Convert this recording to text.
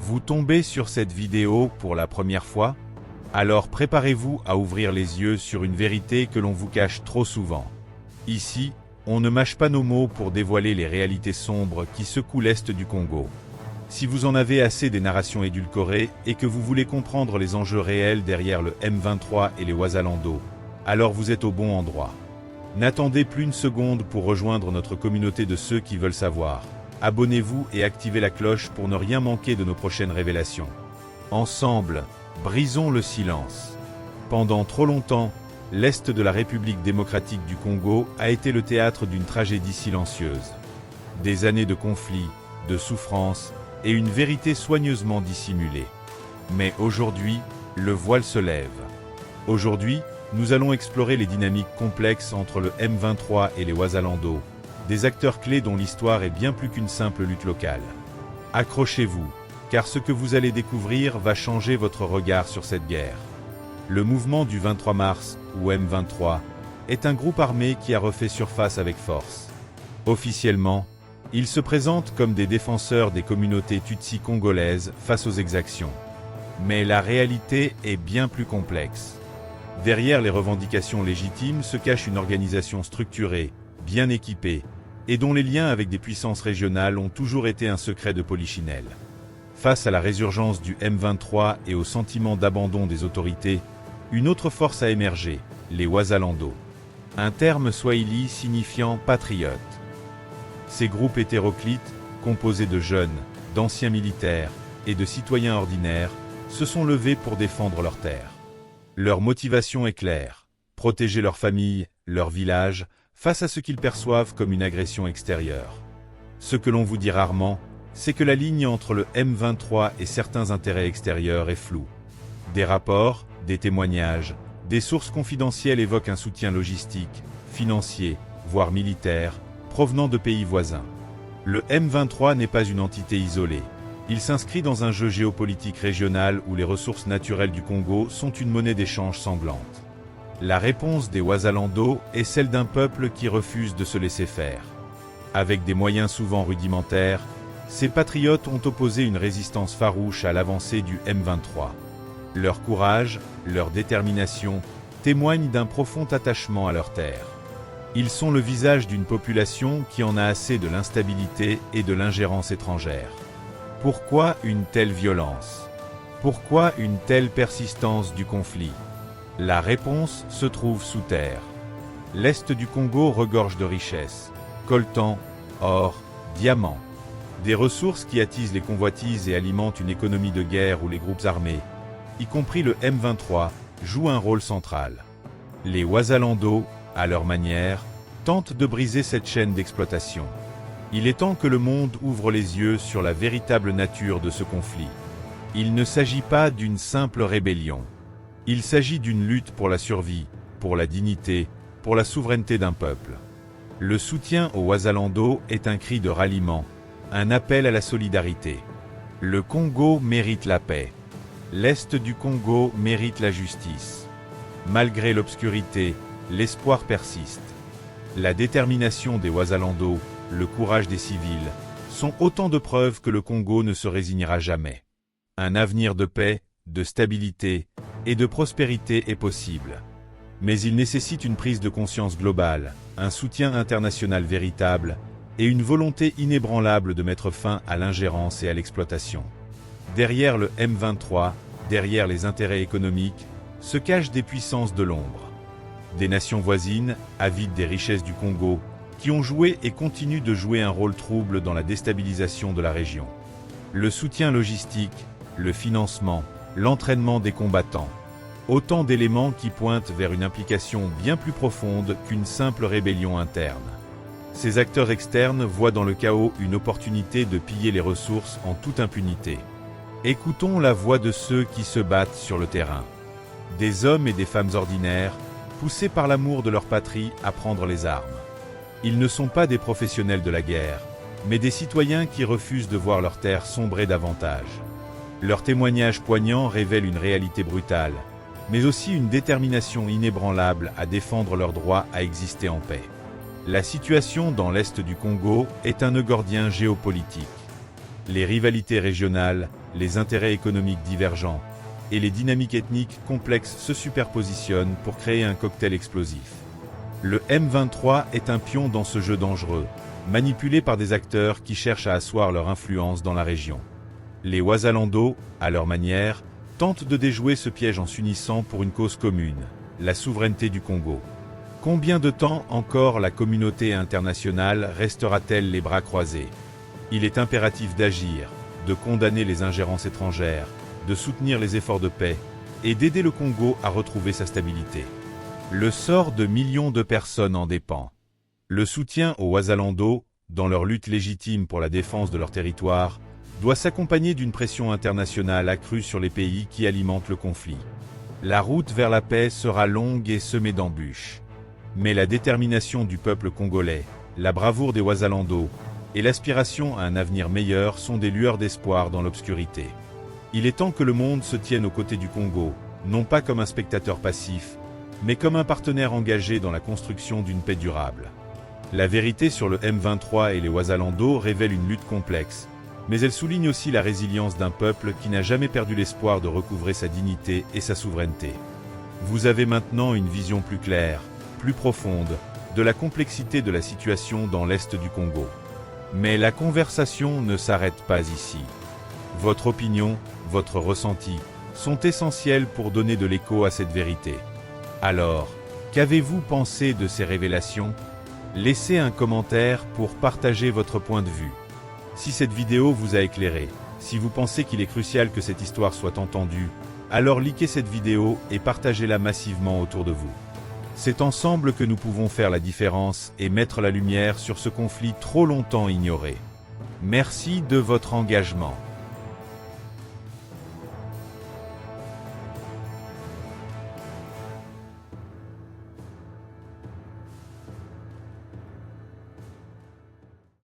Vous tombez sur cette vidéo pour la première fois? Alors préparez-vous à ouvrir les yeux sur une vérité que l'on vous cache trop souvent. Ici, on ne mâche pas nos mots pour dévoiler les réalités sombres qui secouent l'Est du Congo. Si vous en avez assez des narrations édulcorées et que vous voulez comprendre les enjeux réels derrière le M23 et les Wazalando, alors vous êtes au bon endroit. N'attendez plus une seconde pour rejoindre notre communauté de ceux qui veulent savoir. Abonnez-vous et activez la cloche pour ne rien manquer de nos prochaines révélations. Ensemble, brisons le silence. Pendant trop longtemps, l'Est de la République démocratique du Congo a été le théâtre d'une tragédie silencieuse. Des années de conflits, de souffrances et une vérité soigneusement dissimulée. Mais aujourd'hui, le voile se lève. Aujourd'hui, nous allons explorer les dynamiques complexes entre le M23 et les Wazalando, des acteurs clés dont l'histoire est bien plus qu'une simple lutte locale. Accrochez-vous, car ce que vous allez découvrir va changer votre regard sur cette guerre. Le mouvement du 23 mars, ou M23, est un groupe armé qui a refait surface avec force. Officiellement, il se présente comme des défenseurs des communautés tutsi congolaises face aux exactions. Mais la réalité est bien plus complexe. Derrière les revendications légitimes se cache une organisation structurée, bien équipée, et dont les liens avec des puissances régionales ont toujours été un secret de polichinelle. Face à la résurgence du M23 et au sentiment d'abandon des autorités, une autre force a émergé, les Wazalando. Un terme swahili signifiant « patriote ». Ces groupes hétéroclites, composés de jeunes, d'anciens militaires et de citoyens ordinaires, se sont levés pour défendre leurs terres. Leur motivation est claire, protéger leur famille, leur village, face à ce qu'ils perçoivent comme une agression extérieure. Ce que l'on vous dit rarement, c'est que la ligne entre le M23 et certains intérêts extérieurs est floue. Des rapports, des témoignages, des sources confidentielles évoquent un soutien logistique, financier, voire militaire, provenant de pays voisins. Le M23 n'est pas une entité isolée. Il s'inscrit dans un jeu géopolitique régional où les ressources naturelles du Congo sont une monnaie d'échange sanglante. La réponse des Wazalando est celle d'un peuple qui refuse de se laisser faire. Avec des moyens souvent rudimentaires, ces patriotes ont opposé une résistance farouche à l'avancée du M23. Leur courage, leur détermination, témoignent d'un profond attachement à leur terre. Ils sont le visage d'une population qui en a assez de l'instabilité et de l'ingérence étrangère. Pourquoi une telle violence? Pourquoi une telle persistance du conflit? La réponse se trouve sous terre. L'Est du Congo regorge de richesses, coltan, or, diamants. Des ressources qui attisent les convoitises et alimentent une économie de guerre où les groupes armés, y compris le M23, jouent un rôle central. Les Wazalando, à leur manière, tentent de briser cette chaîne d'exploitation. Il est temps que le monde ouvre les yeux sur la véritable nature de ce conflit. Il ne s'agit pas d'une simple rébellion. Il s'agit d'une lutte pour la survie, pour la dignité, pour la souveraineté d'un peuple. Le soutien aux Wazalando est un cri de ralliement, un appel à la solidarité. Le Congo mérite la paix. L'Est du Congo mérite la justice. Malgré l'obscurité, l'espoir persiste. La détermination des Wazalando, le courage des civils, sont autant de preuves que le Congo ne se résignera jamais. Un avenir de paix, de stabilité et de prospérité est possible. Mais il nécessite une prise de conscience globale, un soutien international véritable et une volonté inébranlable de mettre fin à l'ingérence et à l'exploitation. Derrière le M23, derrière les intérêts économiques, se cachent des puissances de l'ombre. Des nations voisines, avides des richesses du Congo, qui ont joué et continuent de jouer un rôle trouble dans la déstabilisation de la région. Le soutien logistique, le financement, l'entraînement des combattants. Autant d'éléments qui pointent vers une implication bien plus profonde qu'une simple rébellion interne. Ces acteurs externes voient dans le chaos une opportunité de piller les ressources en toute impunité. Écoutons la voix de ceux qui se battent sur le terrain. Des hommes et des femmes ordinaires, poussés par l'amour de leur patrie à prendre les armes. Ils ne sont pas des professionnels de la guerre, mais des citoyens qui refusent de voir leur terre sombrer davantage. Leurs témoignages poignants révèlent une réalité brutale, mais aussi une détermination inébranlable à défendre leur droit à exister en paix. La situation dans l'Est du Congo est un nœud gordien géopolitique. Les rivalités régionales, les intérêts économiques divergents et les dynamiques ethniques complexes se superpositionnent pour créer un cocktail explosif. Le M23 est un pion dans ce jeu dangereux, manipulé par des acteurs qui cherchent à asseoir leur influence dans la région. Les Wazalando, à leur manière, tentent de déjouer ce piège en s'unissant pour une cause commune, la souveraineté du Congo. Combien de temps encore la communauté internationale restera-t-elle les bras croisés? Il est impératif d'agir, de condamner les ingérences étrangères, de soutenir les efforts de paix et d'aider le Congo à retrouver sa stabilité. Le sort de millions de personnes en dépend. Le soutien aux Wazalando, dans leur lutte légitime pour la défense de leur territoire, doit s'accompagner d'une pression internationale accrue sur les pays qui alimentent le conflit. La route vers la paix sera longue et semée d'embûches. Mais la détermination du peuple congolais, la bravoure des Wazalando et l'aspiration à un avenir meilleur sont des lueurs d'espoir dans l'obscurité. Il est temps que le monde se tienne aux côtés du Congo, non pas comme un spectateur passif, mais comme un partenaire engagé dans la construction d'une paix durable. La vérité sur le M23 et les Wazalando révèle une lutte complexe, mais elle souligne aussi la résilience d'un peuple qui n'a jamais perdu l'espoir de recouvrer sa dignité et sa souveraineté. Vous avez maintenant une vision plus claire, plus profonde, de la complexité de la situation dans l'est du Congo. Mais la conversation ne s'arrête pas ici. Votre opinion, votre ressenti, sont essentiels pour donner de l'écho à cette vérité. Alors, qu'avez-vous pensé de ces révélations? Laissez un commentaire pour partager votre point de vue. Si cette vidéo vous a éclairé, si vous pensez qu'il est crucial que cette histoire soit entendue, alors likez cette vidéo et partagez-la massivement autour de vous. C'est ensemble que nous pouvons faire la différence et mettre la lumière sur ce conflit trop longtemps ignoré. Merci de votre engagement.